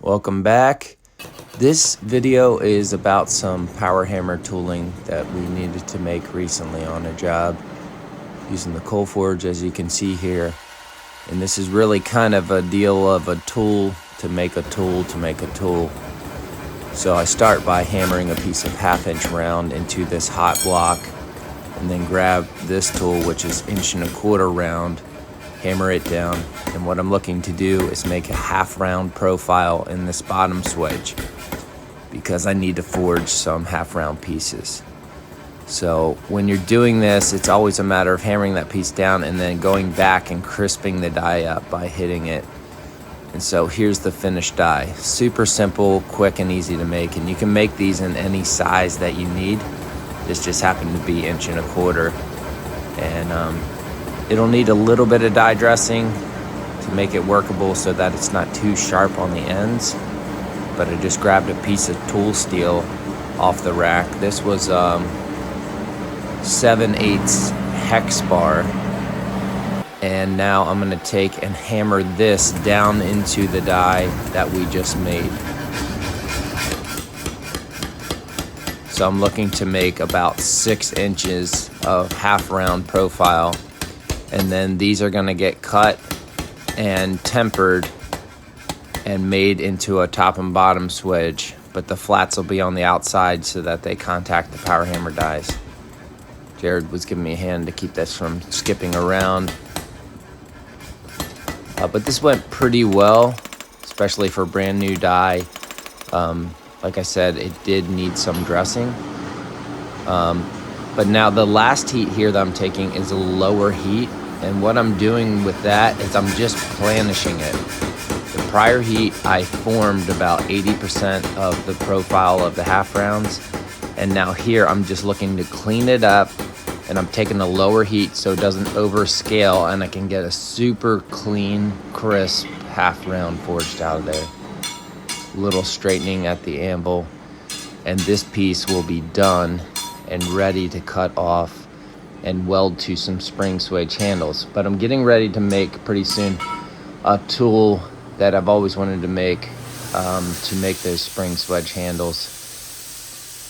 Welcome back. This video is about some power hammer tooling that we needed to make recently on a job using the coal forge, as you can see here. And this is really kind of a deal of a tool to make a tool to make a tool. So I start by hammering a piece of 1/2 inch round into this hot block, and then grab this tool, which is 1.25 inch round, hammer it down, and what I'm looking to do is make a 1/2 round profile in this bottom swedge because I need to forge some 1/2 round pieces. So when you're doing this, it's always a matter of hammering that piece down and then going back and crisping the die up by hitting it. And so here's the finished die. Super simple, quick and easy to make, and you can make these in any size that you need. This just happened to be 1.25 inch, and it'll need a little bit of die dressing to make it workable so that it's not too sharp on the ends. But I just grabbed a piece of tool steel off the rack. This was 7/8 hex bar. And now I'm gonna take and hammer this down into the die that we just made. So I'm looking to make about 6 inches of 1/2 round profile. And then these are gonna get cut and tempered and made into a top and bottom swedge, but the flats will be on the outside so that they contact the power hammer dies. Jared was giving me a hand to keep this from skipping around. But this went pretty well, especially for a brand new die. Like I said, it did need some dressing. But now the last heat here that I'm taking is a lower heat. And what I'm doing with that is I'm just planishing it. The prior heat, I formed about 80% of the profile of the 1/2 rounds. And now here, I'm just looking to clean it up. And I'm taking a lower heat so it doesn't overscale, and I can get a super clean, crisp 1/2 round forged out of there. Little straightening at the anvil, and this piece will be done and ready to cut off and weld to some spring swedge handles. But I'm getting ready to make pretty soon a tool that I've always wanted to make those spring swedge handles.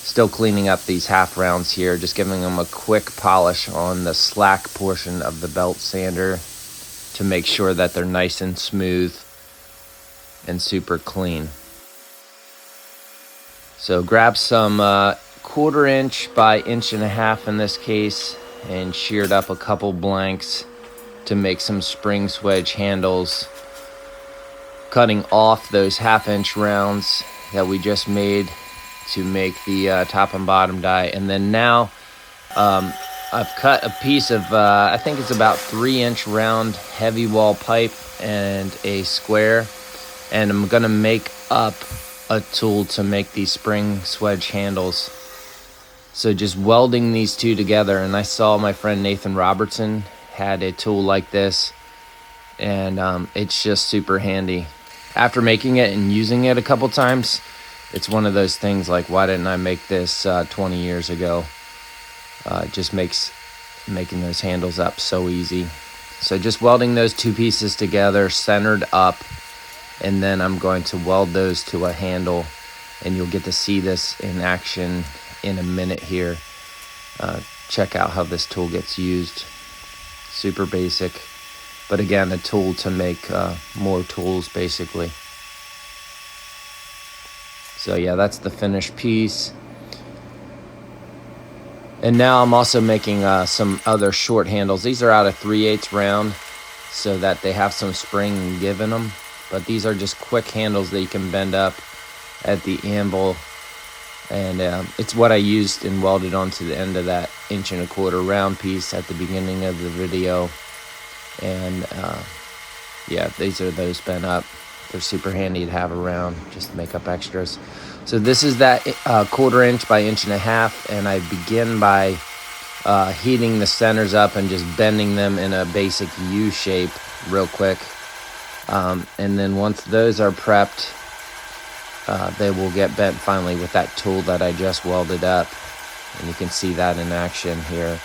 Still cleaning up these 1/2 rounds here, just giving them a quick polish on the slack portion of the belt sander to make sure that they're nice and smooth and super clean. So grab some 1/4 inch by 1.5 inch in this case, and sheared up a couple blanks to make some spring swedge handles, cutting off those 1/2 inch rounds that we just made to make the top and bottom die. And then now I've cut a piece of I think it's about 3-inch round heavy wall pipe and a square, and I'm gonna make up a tool to make these spring swedge handles. So just welding these two together, and I saw my friend Nathan Robertson had a tool like this, and it's just super handy. After making it and using it a couple times, it's one of those things like, why didn't I make this 20 years ago? It just makes making those handles up so easy. So just welding those two pieces together, centered up, and then I'm going to weld those to a handle, and you'll get to see this in action in a minute here. Check out how this tool gets used. Super basic, but again, a tool to make more tools basically. So yeah, that's the finished piece. And now I'm also making some other short handles. These are out of 3/8 round so that they have some spring and give in them. But these are just quick handles that you can bend up at the anvil. And it's what I used and welded onto the end of that 1.25 inch round piece at the beginning of the video. And yeah, these are those bent up. They're super handy to have around just to make up extras. So this is that 1/4 inch by 1.5 inch, and I begin by heating the centers up and just bending them in a basic U shape real quick. And then once those are prepped, they will get bent finally with that tool that I just welded up. And you can see that in action here.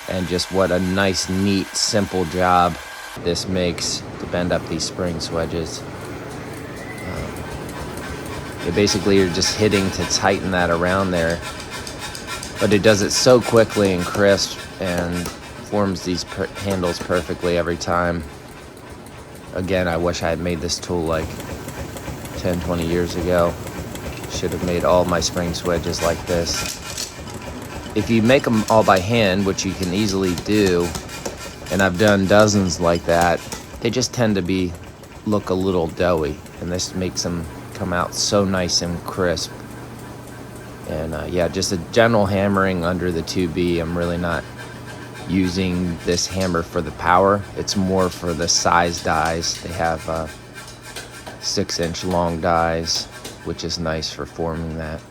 And just what a nice, neat, simple job this makes to bend up these spring swedges. Basically you're just hitting to tighten that around there, but it does it so quickly and crisp and forms these handles perfectly every time. Again, I wish I had made this tool like 10-20 years ago. Should have made all my spring swedges like this. If you make them all by hand, which you can easily do, and I've done dozens like that, they just tend to look a little doughy, and this makes them come out so nice and crisp. And yeah, just a general hammering under the 2B. I'm really not using this hammer for the power. It's more for the size dies. They have 6-inch long dies, which is nice for forming that.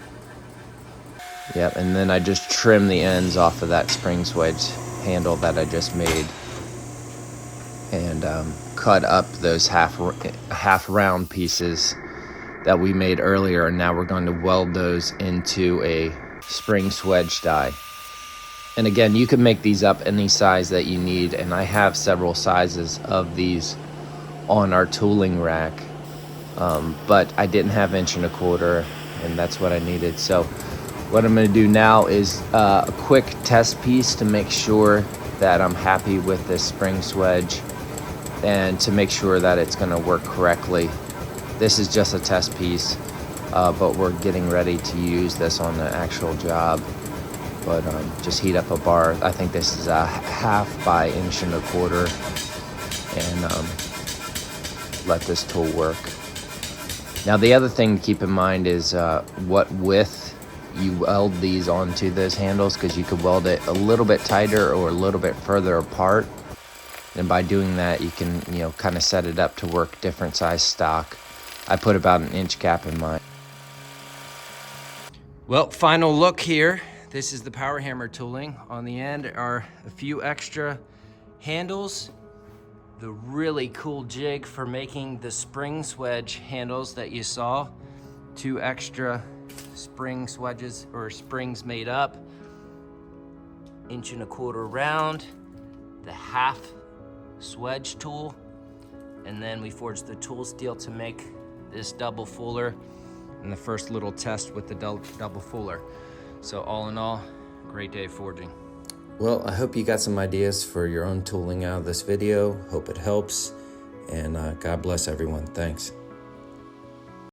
Yep, and then I just trim the ends off of that spring swedge handle that I just made, and cut up those half round pieces that we made earlier, and now we're going to weld those into a spring swedge die. And again, you can make these up any size that you need, and I have several sizes of these on our tooling rack, but I didn't have 1.25 inch, and that's what I needed. So what I'm going to do now is a quick test piece to make sure that I'm happy with this spring swedge and to make sure that it's going to work correctly. This is just a test piece, but we're getting ready to use this on the actual job. But just heat up a bar. I think this is a 1/2 by 1.25 inch, and let this tool work. Now the other thing to keep in mind is what width you weld these onto those handles, because you could weld it a little bit tighter or a little bit further apart. And by doing that, you can, kind of set it up to work different size stock. I put about 1 inch gap in mine. Well, final look here. This is the power hammer tooling. On the end are a few extra handles, the really cool jig for making the spring swedge handles that you saw, 2 extra spring swedges or springs made up, 1.25 inch round, the half swedge tool, and then we forged the tool steel to make this double fuller, and the first little test with the double fuller. So all in all, great day forging. Well, I hope you got some ideas for your own tooling out of this video. Hope it helps, and God bless everyone. Thanks.